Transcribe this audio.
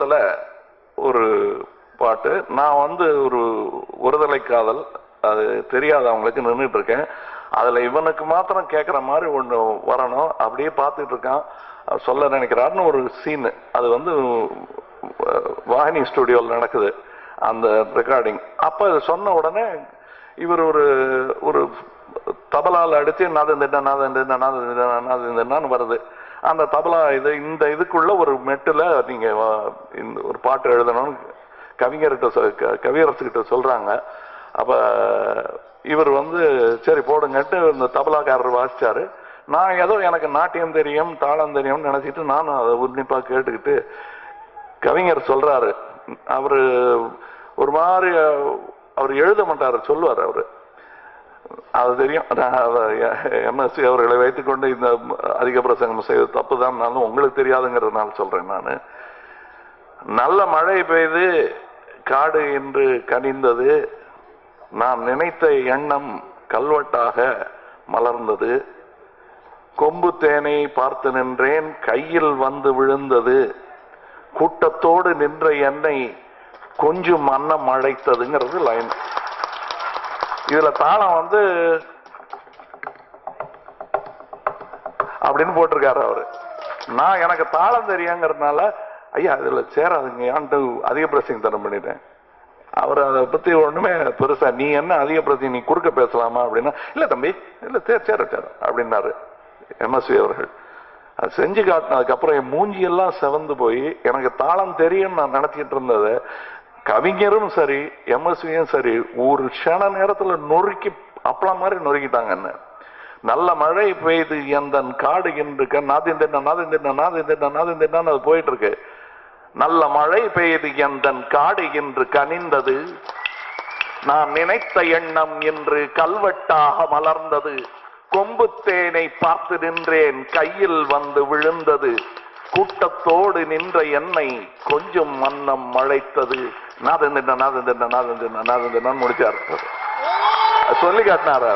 படத்துல ஒரு பாட்டு. நான் வந்து ஒரு ஒருதலை காதல், அது தெரியாத அவங்களுக்கு நின்றுட்டு இருக்கேன். அதுல இவனுக்கு மாத்திரம் கேட்குற மாதிரி ஒன்று வரணும். அப்படியே பார்த்துட்டு இருக்கான், சொல்ல நினைக்கிறாருன்னு ஒரு சீனு. அது வந்து வாகினி ஸ்டுடியோவில் நடக்குது அந்த ரெக்கார்டிங். அப்போ சொன்ன உடனே இவர் ஒரு ஒரு தபலால் அடித்து நாதன் வருது. அந்த தபலா இது இந்த இதுக்குள்ள ஒரு மெட்டில் நீங்க ஒரு பாட்டு எழுதணும்னு கவியரசுகிட்ட சொல்றாங்க. அப்ப இவர் வந்து சரி போடுங்கட்டு இந்த தபலாக்காரர் வாசிச்சாரு. நான் ஏதோ எனக்கு நாட்டியம் தெரியும் தாளம் தெரியும்னு நினைச்சிட்டு நானும் அதை உன்னிப்பா கேட்டுக்கிட்டு, கவிஞர் சொல்றாரு, அவரு ஒரு மாதிரி அவர் எழுத மாட்டாரு, சொல்லுவார் அவரு. அது தெரியும். எம்எஸ்சி அவர்களை வைத்துக்கொண்டு இந்த அதிக பிரசங்கம் செய்வது தப்பு தான், உங்களுக்கு தெரியாதுங்கிறதுனால சொல்றேன். நான் நல்ல மழை பெய்து காடு என்று கனிந்தது, நான் நினைத்த எண்ணம் கல்வெட்டாக மலர்ந்தது, கொம்பு தேனை பார்த்து நின்றேன் கையில் வந்து விழுந்தது, கூட்டத்தோடு நின்ற என்னை கொஞ்சம் அன்னம் அழைத்ததுங்கிறது லைன். இதுல தாளம் வந்து அப்படின்னு போட்டிருக்காரு அவரு. நான் எனக்கு தாளம் தெரியுங்கிறதுனால ஐயா இதுல சேராதுங்க ஏன்ட்டு அதிக பிரசங்க தரம் பண்ணிட்டேன். அவர் அதை பத்தி ஒண்ணுமே பெருசா, நீ என்ன அதிக பிரசங்க நீ குறுக்க பேசலாமா அப்படின்னா, இல்ல தம்பி இல்ல சேர அப்படின்னாரு எம்எஸ்வி அவர்கள். அது செஞ்சு காட்டினதுக்கு அப்புறம் என் மூஞ்சியெல்லாம் செவந்து போய் எனக்கு தாளம் தெரியும் நான் நினைச்சிட்டு இருந்ததை கவிஞரும் சரி எம்எஸ்வியும் சரி ஒரு க்ஷண நேரத்துல நொறுக்கி அப்பளம் மாதிரி நொறுக்கிட்டாங்க. என்ன நல்ல மழை பெய்து எந்த காடு என்று நாதிந்தென்னு அது போயிட்டு இருக்கு. நல்ல மழை பெய்து எந்த காடு என்று கனிந்தது, நான் நினைத்த எண்ணம் என்று கல்வெட்டாக மலர்ந்தது, கொம்பு தேனை பார்த்து நின்றேன் கையில் வந்து விழுந்தது, கூட்டத்தோடு நின்ற என்னை கொஞ்சம் மன்னம் மழைத்தது. நாதன் முடிச்சார், சொல்லி காட்டினார்.